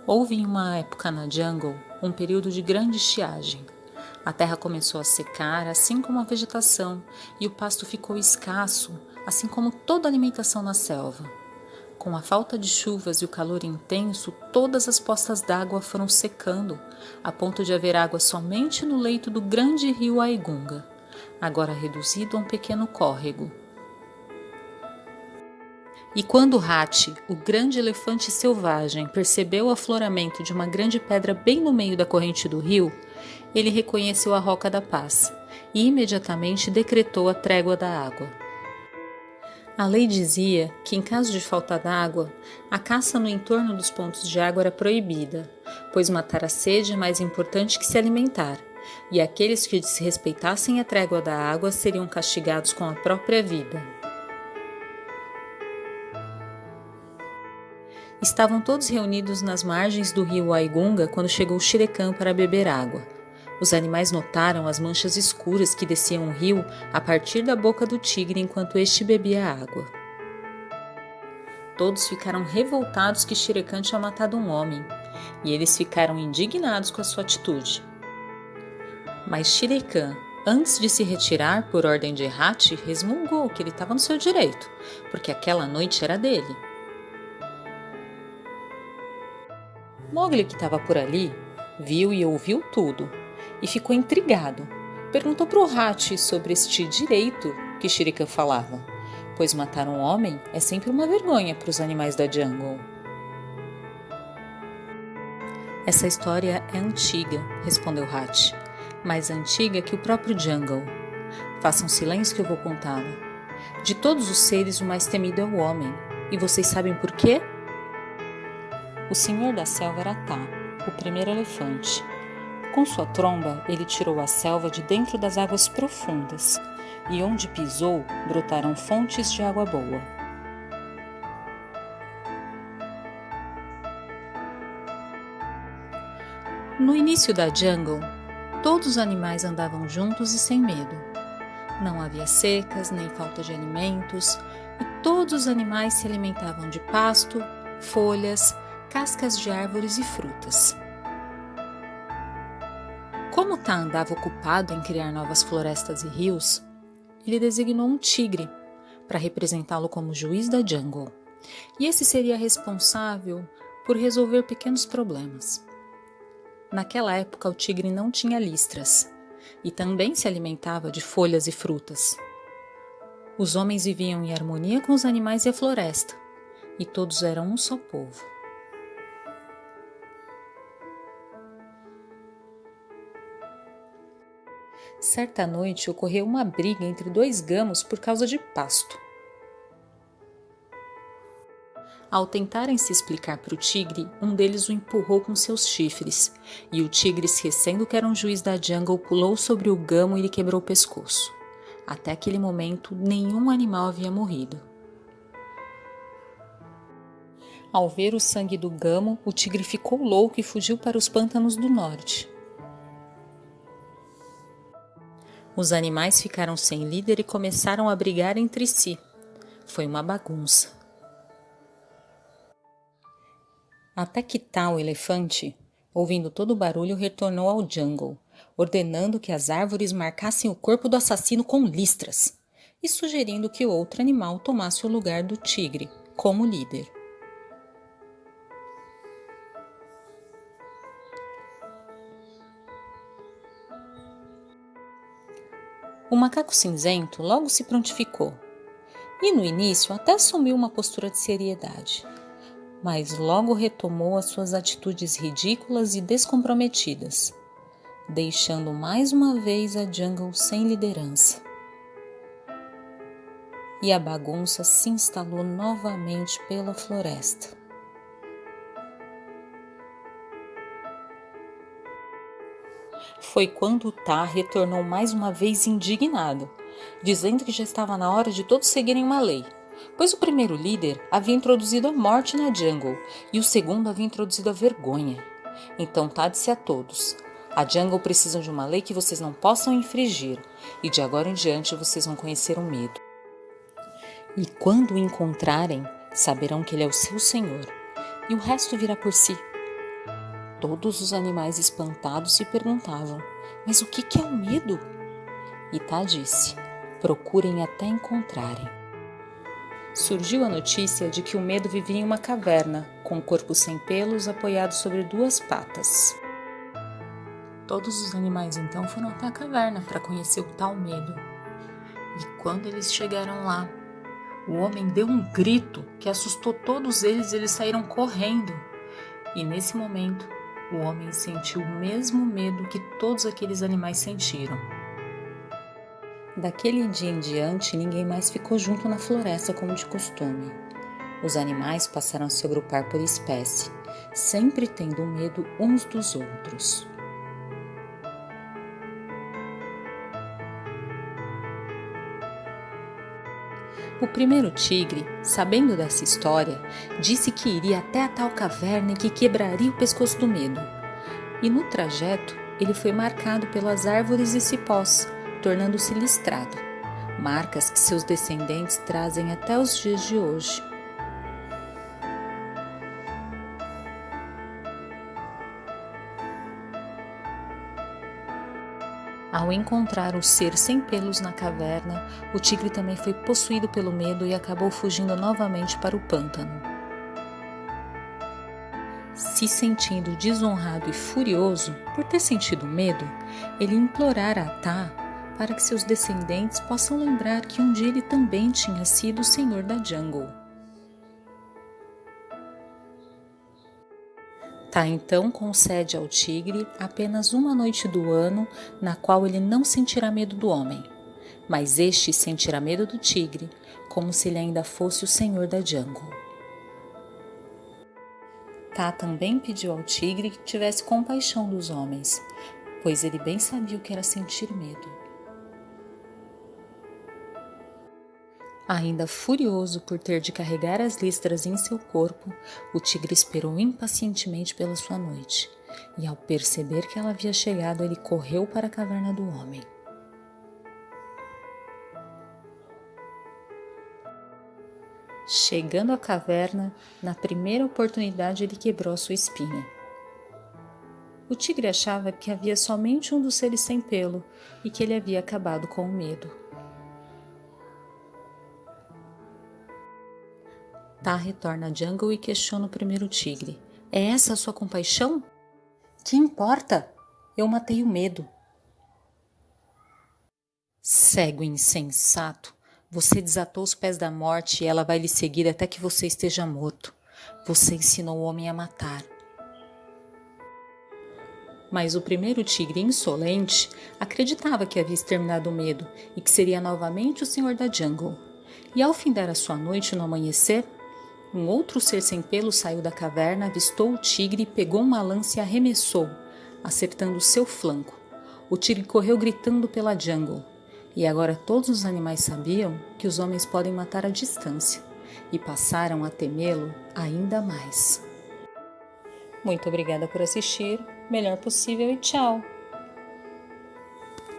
Houve em uma época na jungle um período de grande estiagem. A terra começou a secar, assim como a vegetação, e o pasto ficou escasso, assim como toda a alimentação na selva. Com a falta de chuvas e o calor intenso, todas as poças d'água foram secando, a ponto de haver água somente no leito do grande rio Aigunga, agora reduzido a um pequeno córrego. E quando Hati, o grande elefante selvagem, percebeu o afloramento de uma grande pedra bem no meio da corrente do rio, ele reconheceu a Roca da Paz e imediatamente decretou a trégua da água. A lei dizia que, em caso de falta d'água, a caça no entorno dos pontos de água era proibida, pois matar a sede é mais importante que se alimentar, e aqueles que desrespeitassem a trégua da água seriam castigados com a própria vida. Estavam todos reunidos nas margens do rio Aigunga quando chegou Shere Khan para beber água. Os animais notaram as manchas escuras que desciam o rio a partir da boca do tigre enquanto este bebia água. Todos ficaram revoltados que Shere Khan tinha matado um homem, e eles ficaram indignados com a sua atitude. Mas Shere Khan, antes de se retirar por ordem de Hati, resmungou que ele estava no seu direito, porque aquela noite era dele. Mowgli, que estava por ali, viu e ouviu tudo e ficou intrigado. Perguntou para o Hati sobre este direito que Shere Khan falava, pois matar um homem é sempre uma vergonha para os animais da jungle. Essa história é antiga, respondeu Hati, mais antiga que o próprio jungle. Façam silêncio que eu vou contá-la. De todos os seres, o mais temido é o homem. E vocês sabem por quê? O senhor da selva era Tá, o primeiro elefante. Com sua tromba, ele tirou a selva de dentro das águas profundas, e onde pisou, brotaram fontes de água boa. No início da jungle, todos os animais andavam juntos e sem medo. Não havia secas nem falta de alimentos, e todos os animais se alimentavam de pasto, folhas, cascas de árvores e frutas. Como Tá andava ocupado em criar novas florestas e rios, ele designou um tigre para representá-lo como juiz da jungle, e esse seria responsável por resolver pequenos problemas. Naquela época, o tigre não tinha listras e também se alimentava de folhas e frutas. Os homens viviam em harmonia com os animais e a floresta, e todos eram um só povo. Certa noite ocorreu uma briga entre dois gamos por causa de pasto. Ao tentarem se explicar para o tigre, um deles o empurrou com seus chifres, e o tigre, esquecendo que era um juiz da jungle, pulou sobre o gamo e lhe quebrou o pescoço. Até aquele momento, nenhum animal havia morrido. Ao ver o sangue do gamo, o tigre ficou louco e fugiu para os pântanos do norte. Os animais ficaram sem líder e começaram a brigar entre si. Foi uma bagunça. Até que Tá, o elefante, ouvindo todo o barulho, retornou ao jungle, ordenando que as árvores marcassem o corpo do assassino com listras e sugerindo que outro animal tomasse o lugar do tigre como líder. O macaco cinzento logo se prontificou e, no início, até assumiu uma postura de seriedade, mas logo retomou as suas atitudes ridículas e descomprometidas, deixando mais uma vez a jungle sem liderança. E a bagunça se instalou novamente pela floresta. Foi quando Tá retornou mais uma vez indignado, dizendo que já estava na hora de todos seguirem uma lei, pois o primeiro líder havia introduzido a morte na jungle e o segundo havia introduzido a vergonha. Então Tá disse a todos: a jungle precisa de uma lei que vocês não possam infringir, e de agora em diante vocês vão conhecer o medo. E quando o encontrarem, saberão que ele é o seu senhor, e o resto virá por si. Todos os animais espantados se perguntavam: mas o que é o medo? Itá disse: procurem até encontrarem. Surgiu a notícia de que o medo vivia em uma caverna, com o corpo sem pelos apoiado sobre 2 patas. Todos os animais então foram até a caverna para conhecer o tal medo. E quando eles chegaram lá, o homem deu um grito que assustou todos eles e eles saíram correndo. E nesse momento, o homem sentiu o mesmo medo que todos aqueles animais sentiram. Daquele dia em diante, ninguém mais ficou junto na floresta como de costume. Os animais passaram a se agrupar por espécie, sempre tendo medo uns dos outros. O primeiro tigre, sabendo dessa história, disse que iria até a tal caverna e que quebraria o pescoço do medo. E no trajeto, ele foi marcado pelas árvores e cipós, tornando-se listrado, marcas que seus descendentes trazem até os dias de hoje. Ao encontrar o ser sem pelos na caverna, o tigre também foi possuído pelo medo e acabou fugindo novamente para o pântano. Se sentindo desonrado e furioso por ter sentido medo, ele implorara a Tá para que seus descendentes possam lembrar que um dia ele também tinha sido o senhor da jungle. Tá então concede ao tigre apenas uma noite do ano na qual ele não sentirá medo do homem, mas este sentirá medo do tigre, como se ele ainda fosse o senhor da jungle. Tá também pediu ao tigre que tivesse compaixão dos homens, pois ele bem sabia o que era sentir medo. Ainda furioso por ter de carregar as listras em seu corpo, o tigre esperou impacientemente pela sua noite, e ao perceber que ela havia chegado, ele correu para a caverna do homem. Chegando à caverna, na primeira oportunidade ele quebrou a sua espinha. O tigre achava que havia somente um dos seres sem pelo e que ele havia acabado com o medo. Tá retorna à jungle e questiona o primeiro tigre. É essa a sua compaixão? Que importa? Eu matei o medo. Cego e insensato, você desatou os pés da morte e ela vai lhe seguir até que você esteja morto. Você ensinou o homem a matar. Mas o primeiro tigre insolente acreditava que havia exterminado o medo e que seria novamente o senhor da jungle. E ao findar a sua noite no amanhecer, um outro ser sem pelo saiu da caverna, avistou o tigre, pegou uma lança e arremessou, acertando seu flanco. O tigre correu gritando pela jungle. E agora todos os animais sabiam que os homens podem matar à distância e passaram a temê-lo ainda mais. Muito obrigada por assistir, melhor possível e tchau!